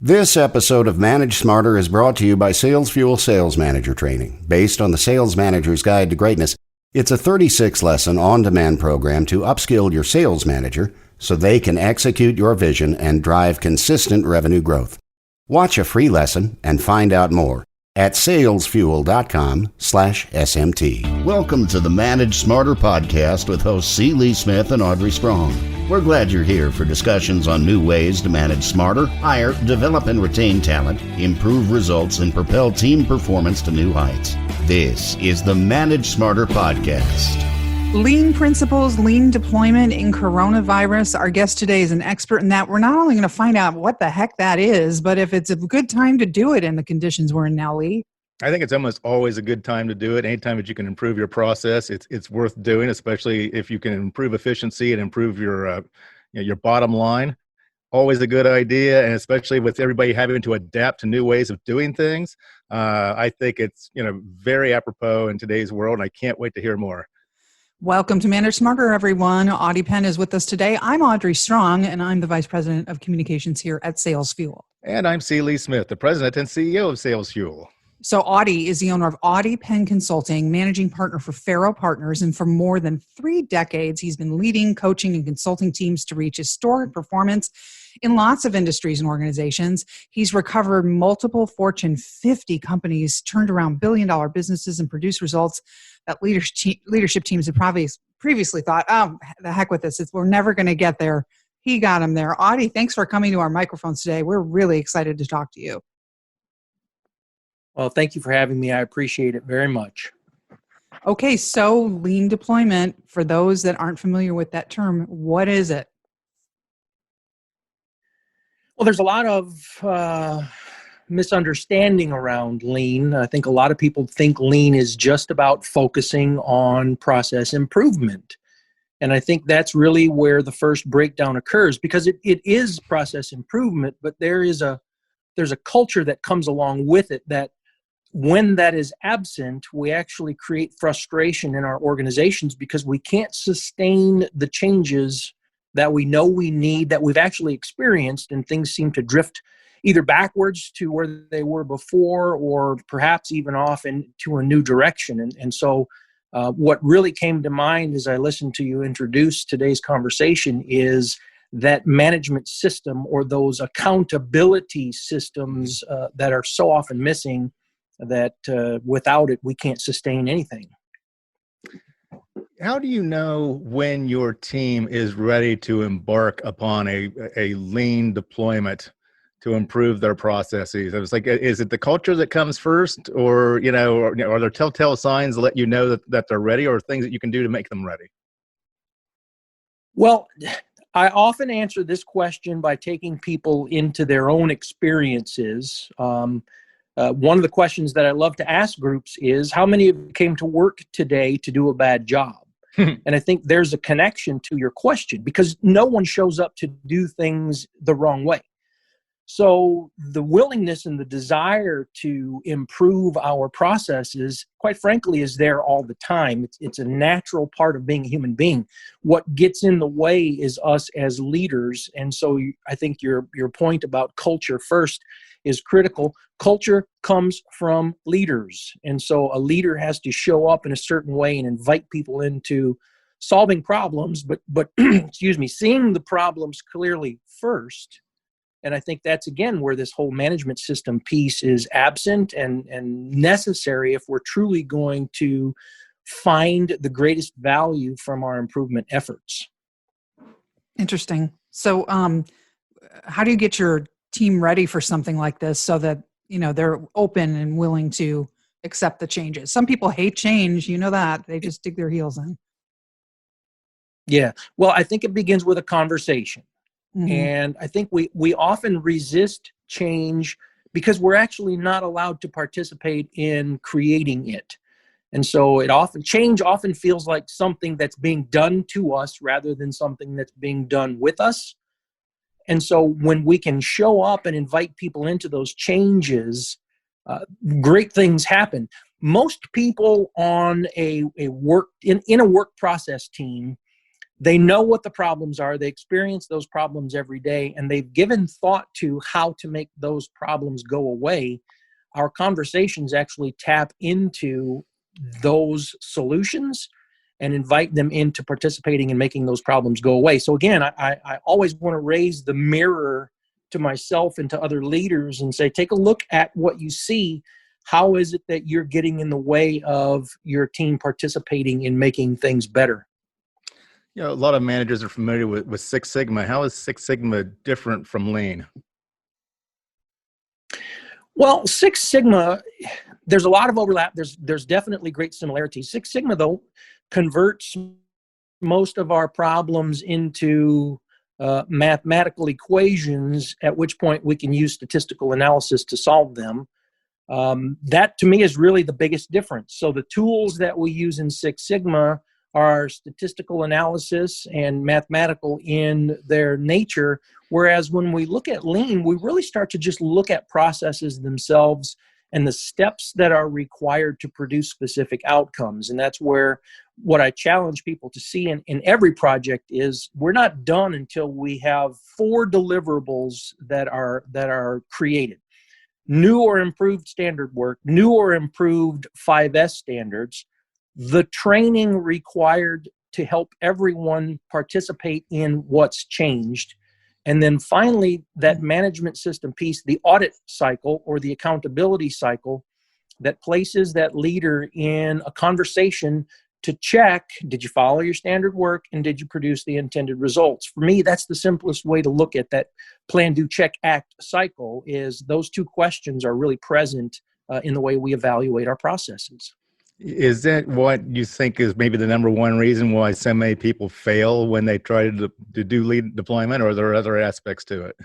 This episode of Manage Smarter is brought to you by Sales Fuel Sales Manager Training. Based on the Sales Manager's Guide to Greatness, it's a 36-lesson on-demand program to upskill your sales manager so they can execute your vision and drive consistent revenue growth. Watch a free lesson and find out more at salesfuel.com/SMT. Welcome to the Manage Smarter podcast with hosts C. Lee Smith and Audrey Strong. We're glad you're here for discussions on new ways to manage smarter, hire, develop and retain talent, improve results, and propel team performance to new heights. This is the Manage Smarter podcast. Lean principles, lean deployment in coronavirus. Our guest today is an expert in that. We're not only going to find out what the heck that is, but if it's a good time to do it in the conditions we're in now, Lee. I think it's almost always a good time to do it. Anytime that you can improve your process, it's worth doing, especially if you can improve efficiency and improve your bottom line. Always a good idea, and especially with everybody having to adapt to new ways of doing things. I think it's very apropos in today's world, and I can't wait to hear more. Welcome to Manage Smarter, everyone. Audie Penn is with us today. I'm Audrey Strong, and I'm the Vice President of Communications here at Sales Fuel. And I'm C. Lee Smith, the President and CEO of Sales Fuel. So Audie is the owner of Audie Penn Consulting, managing partner for Faro Partners, and for more than 3 decades, he's been leading, coaching, and consulting teams to reach historic performance in lots of industries and organizations. He's recovered multiple Fortune 50 companies, turned around billion-dollar businesses, and produced results that leadership teams had probably previously thought, oh, the heck with this. We're never going to get there. He got him there. Audie, thanks for coming to our microphones today. We're really excited to talk to you. Well, thank you for having me. I appreciate it very much. Okay, so lean deployment, for those that aren't familiar with that term, what is it? Well, there's a lot of misunderstanding around lean. I think a lot of people think lean is just about focusing on process improvement. And I think that's really where the first breakdown occurs, because it is process improvement, but there's a culture that comes along with it that when that is absent, we actually create frustration in our organizations because we can't sustain the changes that we know we need, that we've actually experienced, and things seem to drift either backwards to where they were before or perhaps even off into a new direction. And so what really came to mind as I listened to you introduce today's conversation is that management system, or those accountability systems that are so often missing, that without it, we can't sustain anything. How do you know when your team is ready to embark upon a lean deployment to improve their processes? It's like, is it the culture that comes first, or are there telltale signs that let you know that they're ready, or things that you can do to make them ready? Well, I often answer this question by taking people into their own experiences. One of the questions that I love to ask groups is, how many of you came to work today to do a bad job? And I think there's a connection to your question, because no one shows up to do things the wrong way. So the willingness and the desire to improve our processes, quite frankly, is there all the time. It's a natural part of being a human being. What gets in the way is us as leaders. And so I think your point about culture first is critical. Culture comes from leaders. And so a leader has to show up in a certain way and invite people into solving problems, but seeing the problems clearly first. And I think that's, again, where this whole management system piece is absent and necessary if we're truly going to find the greatest value from our improvement efforts. Interesting. So how do you get your team ready for something like this so that, they're open and willing to accept the changes? Some people hate change, that. They just dig their heels in. Yeah. Well, I think it begins with a conversation. Mm-hmm. And I think we often resist change because we're actually not allowed to participate in creating it. And so change often feels like something that's being done to us rather than something that's being done with us. And so when we can show up and invite people into those changes, great things happen. Most people on a work process team they know what the problems are, they experience those problems every day, and they've given thought to how to make those problems go away, our conversations actually tap into those solutions and invite them into participating in making those problems go away. So again, I always want to raise the mirror to myself and to other leaders and say, take a look at what you see. How is it that you're getting in the way of your team participating in making things better? You know, a lot of managers are familiar with Six Sigma. How is Six Sigma different from Lean? Well, Six Sigma, there's a lot of overlap. There's definitely great similarities. Six Sigma, though, converts most of our problems into mathematical equations, at which point we can use statistical analysis to solve them. That, to me, is really the biggest difference. So the tools that we use in Six Sigma are statistical analysis and mathematical in their nature, whereas when we look at Lean, we really start to just look at processes themselves and the steps that are required to produce specific outcomes. And that's where what I challenge people to see in every project is we're not done until we have 4 deliverables that are created. New or improved standard work, new or improved 5S standards, the training required to help everyone participate in what's changed, and then finally, that management system piece, the audit cycle or the accountability cycle that places that leader in a conversation to check, did you follow your standard work and did you produce the intended results? For me, that's the simplest way to look at that plan, do, check, act cycle, is those 2 questions are really present in the way we evaluate our processes. Is that what you think is maybe the number one reason why so many people fail when they try to do lead deployment, or are there other aspects to it?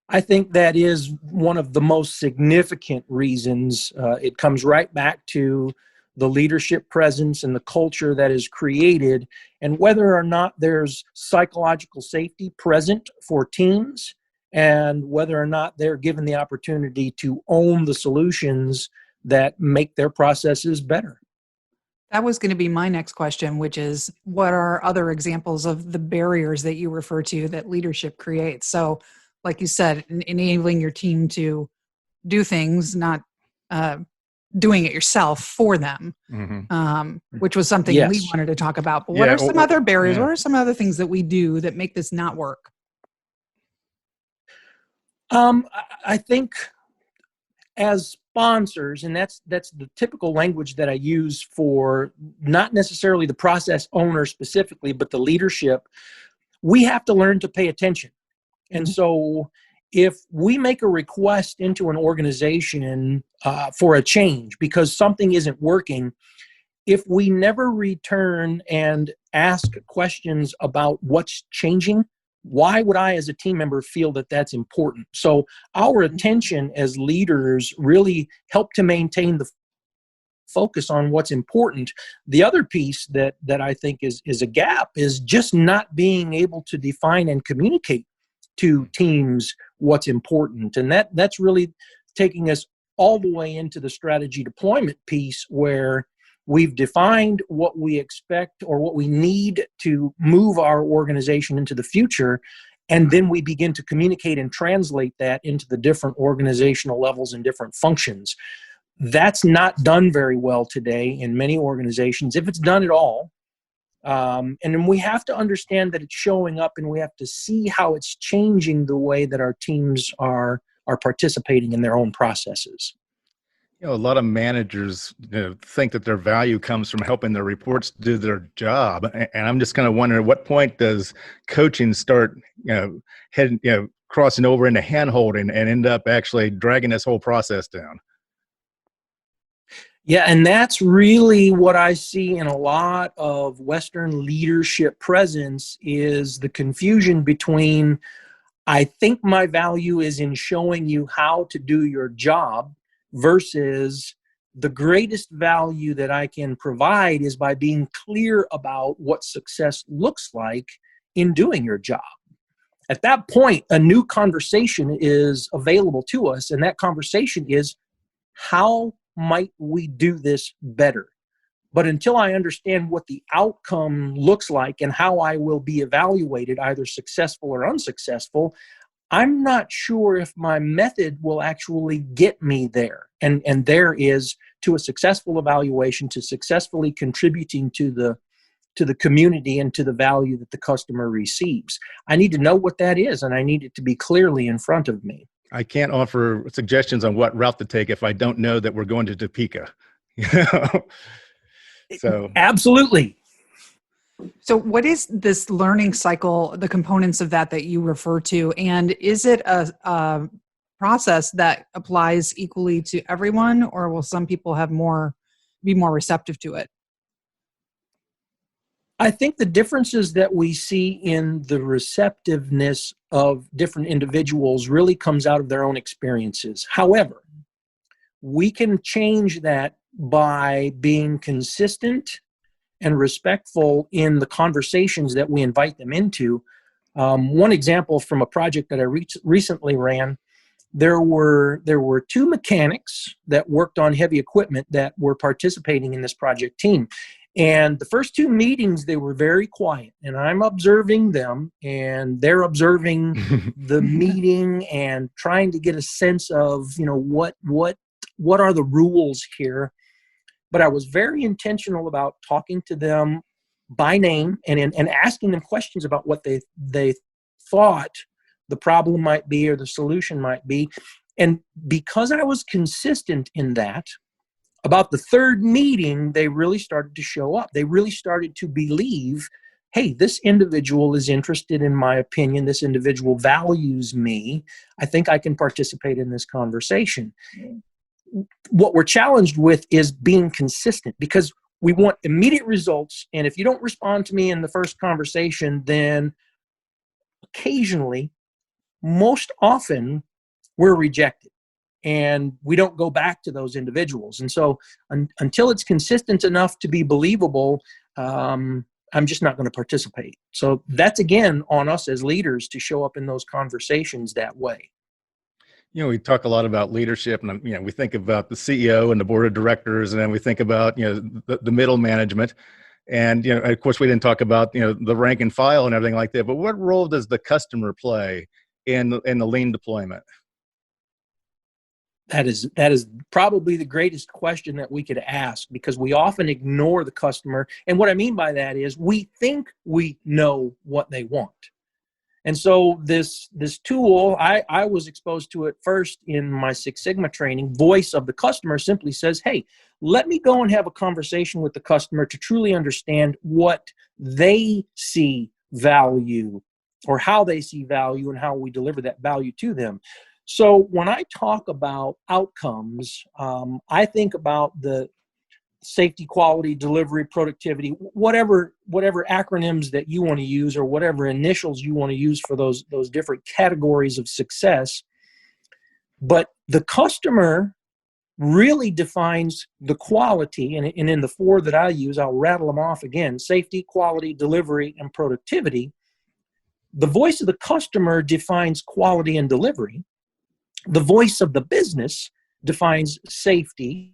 I think that is one of the most significant reasons. It comes right back to the leadership presence and the culture that is created, and whether or not there's psychological safety present for teams, and whether or not they're given the opportunity to own the solutions that make their processes better. That was going to be my next question, which is, what are other examples of the barriers that you refer to that leadership creates? So, like you said, enabling your team to do things, not doing it yourself for them, which was something Yes. we wanted to talk about. But what are some other barriers? What are some other things that we do that make this not work? I think as sponsors, and that's the typical language that I use for not necessarily the process owner specifically, but the leadership, we have to learn to pay attention. And so if we make a request into an organization for a change because something isn't working, if we never return and ask questions about what's changing, why would I as a team member feel that that's important? So our attention as leaders really help to maintain the focus on what's important. The other piece that I think is a gap is just not being able to define and communicate to teams what's important. And that's really taking us all the way into the strategy deployment piece, where we've defined what we expect or what we need to move our organization into the future, and then we begin to communicate and translate that into the different organizational levels and different functions. That's not done very well today in many organizations, if it's done at all. And then we have to understand that it's showing up, and we have to see how it's changing the way that our teams are participating in their own processes. You know, a lot of managers think that their value comes from helping their reports do their job, and I'm just kind of wondering, at what point does coaching start, crossing over into handholding and end up actually dragging this whole process down? Yeah, and that's really what I see in a lot of Western leadership presence, is the confusion between, I think my value is in showing you how to do your job, versus the greatest value that I can provide is by being clear about what success looks like in doing your job. At that point, a new conversation is available to us, and that conversation is, how might we do this better? But until I understand what the outcome looks like and how I will be evaluated, either successful or unsuccessful, I'm not sure if my method will actually get me there. And there is to a successful evaluation, to successfully contributing to the community and to the value that the customer receives. I need to know what that is, and I need it to be clearly in front of me. I can't offer suggestions on what route to take if I don't know that we're going to Topeka. You know? So Absolutely. So what is this learning cycle, the components of that you refer to, and is it a process that applies equally to everyone, or will some people be more receptive to it? I think the differences that we see in the receptiveness of different individuals really comes out of their own experiences. However, we can change that by being consistent and respectful in the conversations that we invite them into. One example from a project that I recently ran, there were two mechanics that worked on heavy equipment that were participating in this project team. And the first two meetings, they were very quiet, and I'm observing them, and they're observing the meeting and trying to get a sense of, what are the rules here. But I was very intentional about talking to them by name and asking them questions about what they thought the problem might be or the solution might be. And because I was consistent in that, about the third meeting, they really started to show up. They really started to believe, hey, this individual is interested in my opinion. This individual values me. I think I can participate in this conversation. What we're challenged with is being consistent, because we want immediate results. And if you don't respond to me in the first conversation, then occasionally, most often, we're rejected. And we don't go back to those individuals. And so until it's consistent enough to be believable, I'm just not going to participate. So that's, again, on us as leaders to show up in those conversations that way. We talk a lot about leadership, and we think about the CEO and the board of directors, and then we think about the middle management, and of course we didn't talk about the rank and file and everything like that. But what role does the customer play in the lean deployment? That is probably the greatest question that we could ask, because we often ignore the customer. And what I mean by that is we think we know what they want. And so this tool, I was exposed to it first in my Six Sigma training. Voice of the customer simply says, hey, let me go and have a conversation with the customer to truly understand what they see value, or how they see value, and how we deliver that value to them. So when I talk about outcomes, I think about the safety, quality, delivery, productivity, whatever acronyms that you want to use, or whatever initials you want to use for those different categories of success. But the customer really defines the quality, and in the four that I use, I'll rattle them off again: safety, quality, delivery, and productivity. The voice of the customer defines quality and delivery. The voice of the business defines safety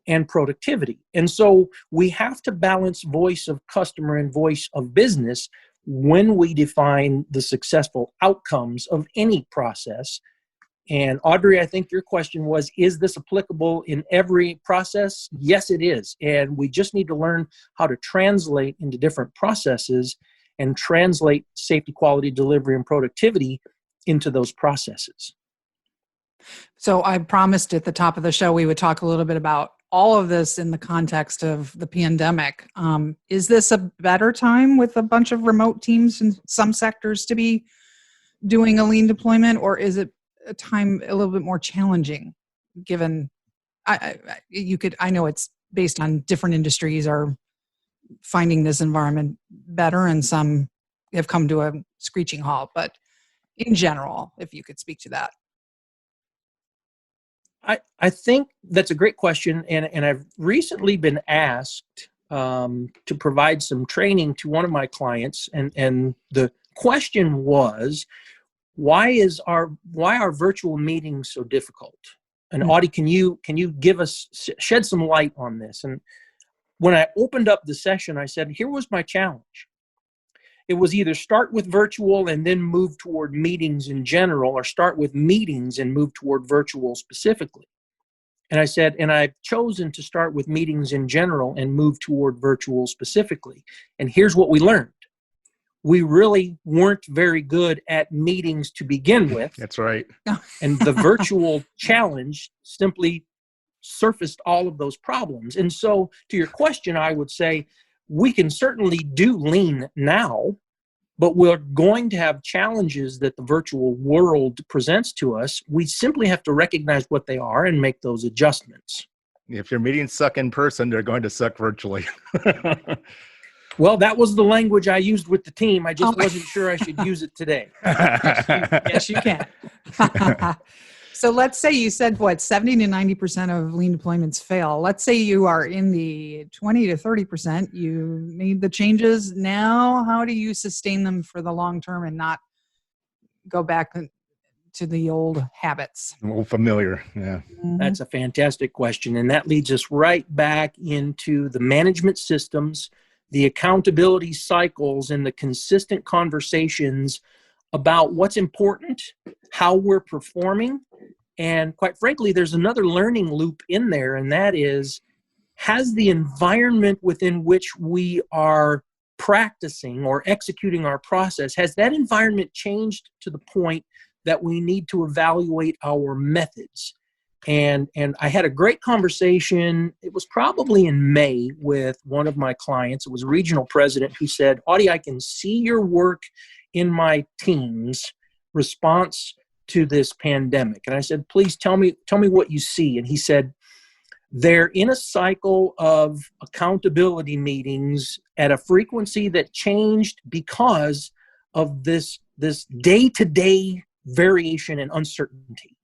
and productivity. And so we have to balance voice of customer and voice of business when we define the successful outcomes of any process. And Audrey, I think your question was, is this applicable in every process? Yes, it is. And we just need to learn how to translate into different processes and translate safety, quality, delivery, and productivity into those processes. So I promised at the top of the show we would talk a little bit about all of this in the context of the pandemic. Is this a better time with a bunch of remote teams in some sectors to be doing a lean deployment, or is it a time a little bit more challenging? Given I know it's based on different industries are finding this environment better, and some have come to a screeching halt. But in general, if you could speak to that. I think that's a great question, and I've recently been asked to provide some training to one of my clients, and the question was, why are virtual meetings so difficult? And Audie, can you give us, shed some light on this? And when I opened up the session, I said, here was my challenge. It was either start with virtual and then move toward meetings in general, or start with meetings and move toward virtual specifically. And I said, and I've chosen to start with meetings in general and move toward virtual specifically. And here's what we learned. We really weren't very good at meetings to begin with. That's right. And the virtual challenge simply surfaced all of those problems. And so to your question, I would say we can certainly do lean now, but we're going to have challenges that the virtual world presents to us. We simply have to recognize what they are and make those adjustments. If your meetings suck in person, they're going to suck virtually. Well, that was the language I used with the team. I just wasn't sure I should use it today. Yes, you can. So let's say you said, 70 to 90% of lean deployments fail. Let's say you are in the 20 to 30%. You made the changes. Now, how do you sustain them for the long term and not go back to the old habits? Well, familiar. Yeah. Mm-hmm. That's a fantastic question. And that leads us right back into the management systems, the accountability cycles, and the consistent conversations about what's important, how we're performing. And quite frankly, there's another learning loop in there, and that is, has the environment within which we are practicing or executing our process, has that environment changed to the point that we need to evaluate our methods? And I had a great conversation, it was probably in May, with one of my clients. It was a regional president who said, Audie, I can see your work in my team's response to this pandemic. And I said, please tell me what you see. And he said, they're in a cycle of accountability meetings at a frequency that changed because of this day-to-day variation and uncertainty.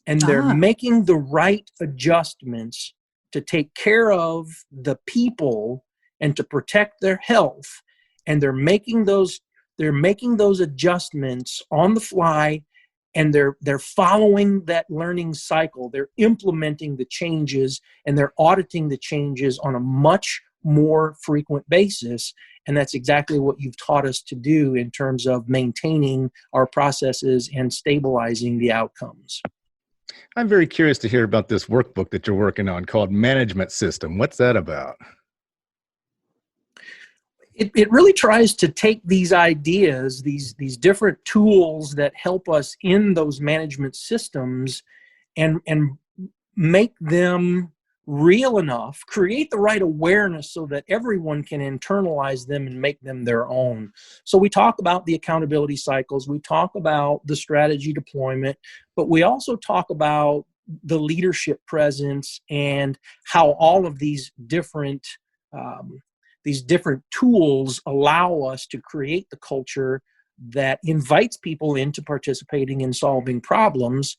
And they're making the right adjustments to take care of the people and to protect their health. And they're making those adjustments on the fly, and they're following that learning cycle. They're implementing the changes, and they're auditing the changes on a much more frequent basis. And that's exactly what you've taught us to do in terms of maintaining our processes and stabilizing the outcomes. I'm very curious to hear about this workbook that you're working on called Management System. What's that about? It really tries to take these ideas, these different tools that help us in those management systems, and make them real enough, create the right awareness so that everyone can internalize them and make them their own. So we talk about the accountability cycles, we talk about the strategy deployment, but we also talk about the leadership presence and how all of these different tools allow us to create the culture that invites people into participating in solving problems.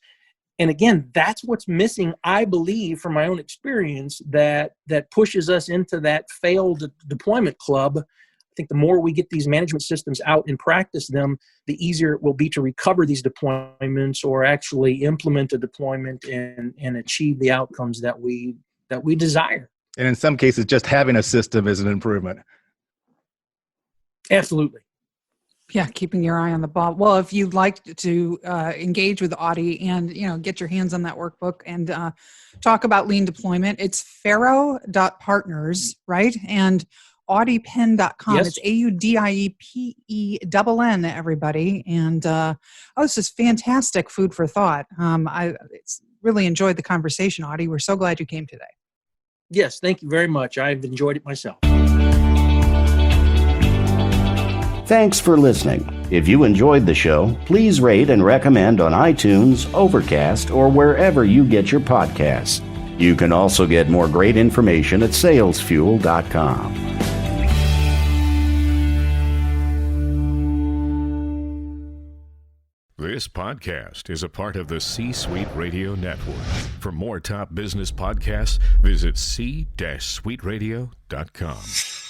And again, that's what's missing, I believe, from my own experience, that pushes us into that failed deployment club. I think the more we get these management systems out and practice them, the easier it will be to recover these deployments or actually implement a deployment and achieve the outcomes that we desire. And in some cases, just having a system is an improvement. Absolutely. Yeah, keeping your eye on the ball. Well, if you'd like to engage with Audie and get your hands on that workbook and talk about lean deployment, it's Faro.partners, right? And audiepenn.com. Yes. It's AUDIEPENN, everybody. And this is fantastic food for thought. I really enjoyed the conversation, Audie. We're so glad you came today. Yes, thank you very much. I've enjoyed it myself. Thanks for listening. If you enjoyed the show, please rate and recommend on iTunes, Overcast, or wherever you get your podcasts. You can also get more great information at salesfuel.com. This podcast is a part of the C-Suite Radio Network. For more top business podcasts, visit c-suiteradio.com.